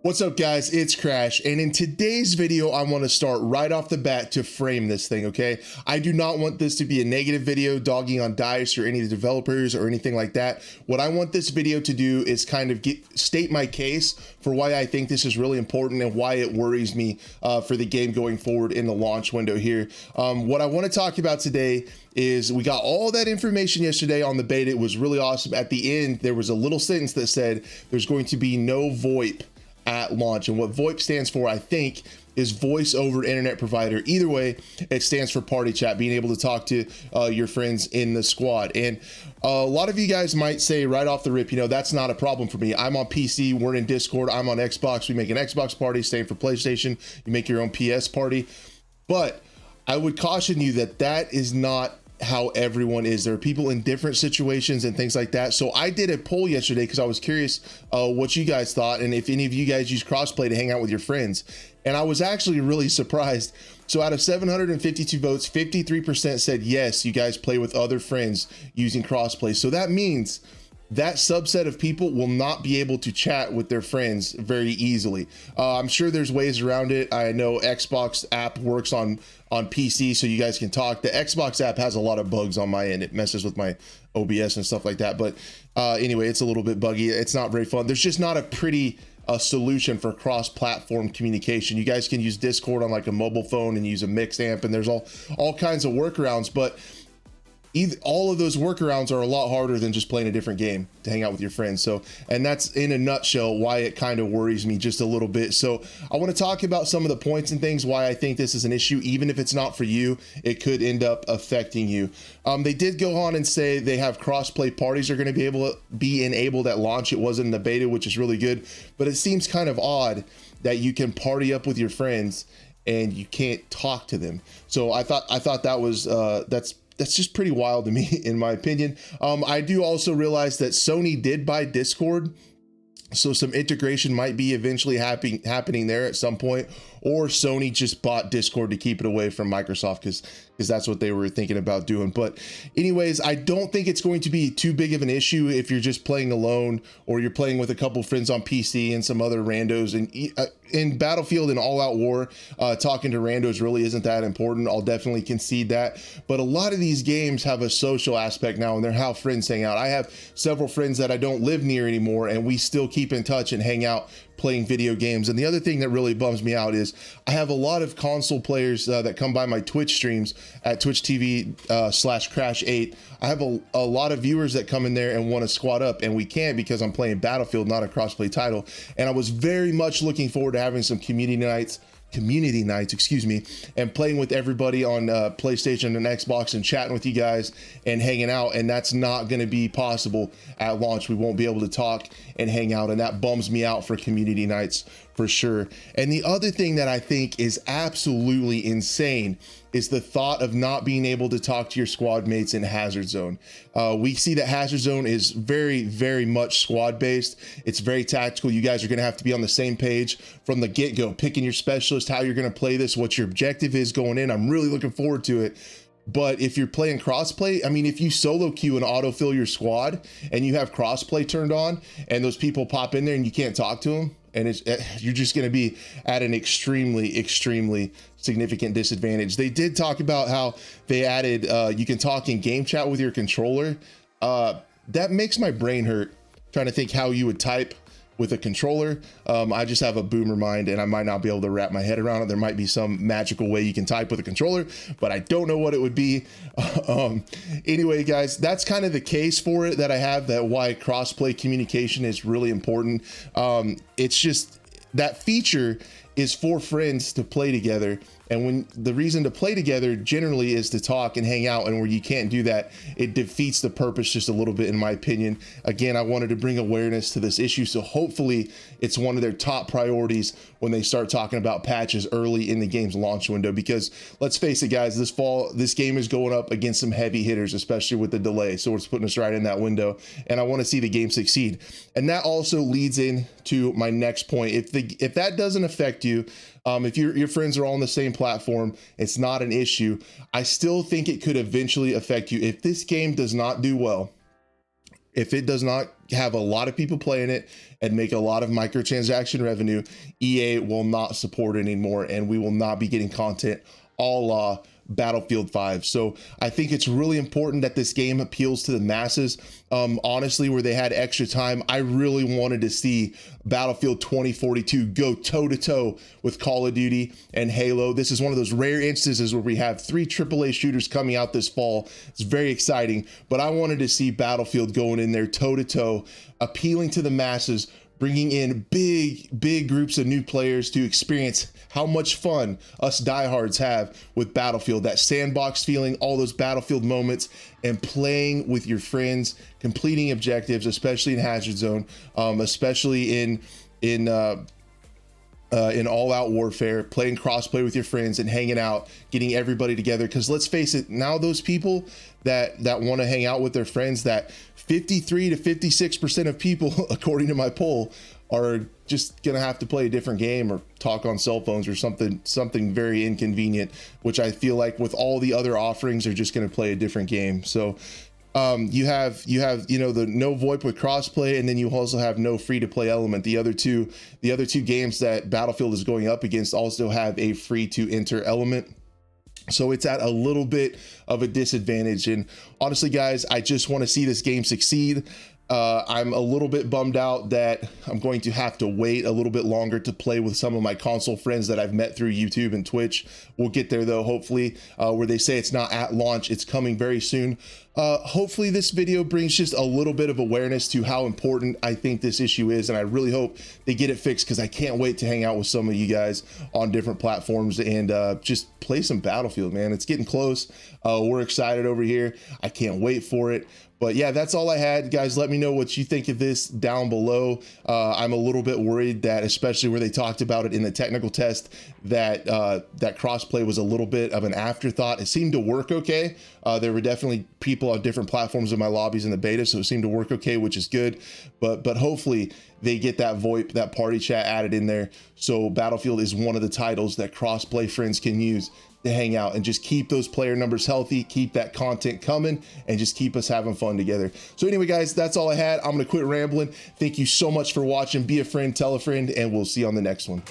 What's up, guys? It's Crash, and in today's video I want to start right off the bat to frame this thing. Okay, I do not want this to be a negative video dogging on DICE or any of the developers or anything like that. What I want this video to do is kind of state my case for why I think this is really important and why it worries me for the game going forward in the launch window here. What I want to talk about today is we got all that information yesterday on the beta. It was really awesome. At the end there was a little sentence that said there's going to be no VoIP at launch, and what VoIP stands for, I think, is voice over internet provider. Either way, it stands for party chat, being able to talk to your friends in the squad. And a lot of you guys might say right off the rip, you know, that's not a problem for me. I'm on PC, we're in Discord, I'm on Xbox, we make an Xbox party. Same for PlayStation, you make your own PS party. But I would caution you that that is not how everyone is. There are people in different situations and things like that. So I did a poll yesterday because I was curious what you guys thought and if any of you guys use Crossplay to hang out with your friends. And I was actually really surprised. So out of 752 votes, 53% said yes, you guys play with other friends using Crossplay. So that means that subset of people will not be able to chat with their friends very easily. I'm sure there's ways around it. I know Xbox app works on PC, so you guys can talk. The Xbox app has a lot of bugs on my end. It messes with my OBS and stuff like that. But anyway, it's a little bit buggy. It's not very fun. There's just not a pretty solution for cross-platform communication. You guys can use Discord on like a mobile phone and use a mixed amp, and there's all kinds of workarounds. But all of those workarounds are a lot harder than just playing a different game to hang out with your friends. So, and that's in a nutshell why it kind of worries me just a little bit. So I want to talk about some of the points and things why I think this is an issue. Even if it's not for you, it could end up affecting you. They did go on and say they have cross-play parties are going to be enabled at launch. It wasn't in the beta, which is really good, but it seems kind of odd that you can party up with your friends and you can't talk to them. So I thought that was that's just pretty wild to me, in my opinion. I do also realize that Sony did buy Discord, so some integration might be eventually happening there at some point, or Sony just bought Discord to keep it away from Microsoft because that's what they were thinking about doing. But anyways, I don't think it's going to be too big of an issue if you're just playing alone or you're playing with a couple friends on PC and some other randos. And in Battlefield and All Out War, talking to randos really isn't that important. I'll definitely concede that. But a lot of these games have a social aspect now, and they're how friends hang out. I have several friends that I don't live near anymore, and we still keep in touch and hang out playing video games. And the other thing that really bums me out is I have a lot of console players that come by my Twitch streams at Twitch TV /Crash8. I have a lot of viewers that come in there and want to squad up, and we can't because I'm playing Battlefield, not a crossplay title. And I was very much looking forward to having some community nights, excuse me, and playing with everybody on PlayStation and Xbox and chatting with you guys and hanging out. And that's not going to be possible at launch. We won't be able to talk and hang out, and that bums me out for community nights for sure. And the other thing that I think is absolutely insane is the thought of not being able to talk to your squad mates in Hazard Zone. We see that Hazard Zone is very, very much squad based. It's very tactical. You guys are gonna have to be on the same page from the get-go, picking your specialist, how you're gonna play this, what your objective is going in. I'm really looking forward to it. But if you're playing crossplay, I mean, if you solo queue and autofill your squad and you have crossplay turned on and those people pop in there and you can't talk to them, and you're just going to be at an extremely significant disadvantage. They did talk about how they added you can talk in game chat with your controller. That makes my brain hurt trying to think how you would type with a controller. I just have a boomer mind and I might not be able to wrap my head around it. There might be some magical way you can type with a controller, but I don't know what it would be. Anyway, guys, that's kind of the case for it that I have, that why crossplay communication is really important. It's just that feature is for friends to play together. And when the reason to play together generally is to talk and hang out, and where you can't do that, it defeats the purpose just a little bit, in my opinion. Again, I wanted to bring awareness to this issue, so hopefully it's one of their top priorities when they start talking about patches early in the game's launch window. Because let's face it, guys, this fall, this game is going up against some heavy hitters, especially with the delay. So it's putting us right in that window, and I want to see the game succeed. And that also leads into my next point. If that doesn't affect you, if your friends are all on the same platform, it's not an issue. I still think it could eventually affect you. If this game does not do well, if it does not have a lot of people playing it and make a lot of microtransaction revenue, EA will not support it anymore, and we will not be getting content a la Battlefield 5. So I think it's really important that this game appeals to the masses. Honestly, where they had extra time, I really wanted to see Battlefield 2042 go toe-to-toe with Call of Duty and Halo. This is one of those rare instances where we have 3 AAA shooters coming out this fall. It's very exciting, but I wanted to see Battlefield going in there toe-to-toe, appealing to the masses, bringing in big groups of new players to experience how much fun us diehards have with Battlefield, that sandbox feeling, all those Battlefield moments, and playing with your friends, completing objectives, especially in Hazard Zone, especially in all-out warfare, playing crossplay with your friends and hanging out, getting everybody together. Because let's face it, now those people that want to hang out with their friends, that 53 to 56% of people, according to my poll, are just gonna have to play a different game or talk on cell phones or something very inconvenient, which I feel like with all the other offerings are just gonna play a different game. So you have the no VoIP with crossplay, and then you also have no free-to-play element. The other two games that Battlefield is going up against also have a free-to-enter element. So it's at a little bit of a disadvantage. And honestly, guys, I just want to see this game succeed. I'm a little bit bummed out that I'm going to have to wait a little bit longer to play with some of my console friends that I've met through YouTube and Twitch. We'll get there though, hopefully, where they say it's not at launch, it's coming very soon. Hopefully this video brings just a little bit of awareness to how important I think this issue is, and I really hope they get it fixed, because I can't wait to hang out with some of you guys on different platforms and just play some Battlefield, man. It's getting close. We're excited over here. I can't wait for it. But yeah, that's all I had, guys. Let me know what you think of this down below. I'm a little bit worried that, especially where they talked about it in the technical test, that that crossplay was a little bit of an afterthought. It seemed to work okay. There were definitely people on different platforms in my lobbies in the beta, so it seemed to work okay, which is good. But hopefully they get that VoIP, that party chat added in there, so Battlefield is one of the titles that crossplay friends can use to hang out and just keep those player numbers healthy, keep that content coming, and just keep us having fun together. So anyway, guys, that's all I had. I'm gonna quit rambling. Thank you so much for watching. Be a friend, tell a friend, and we'll see you on the next one.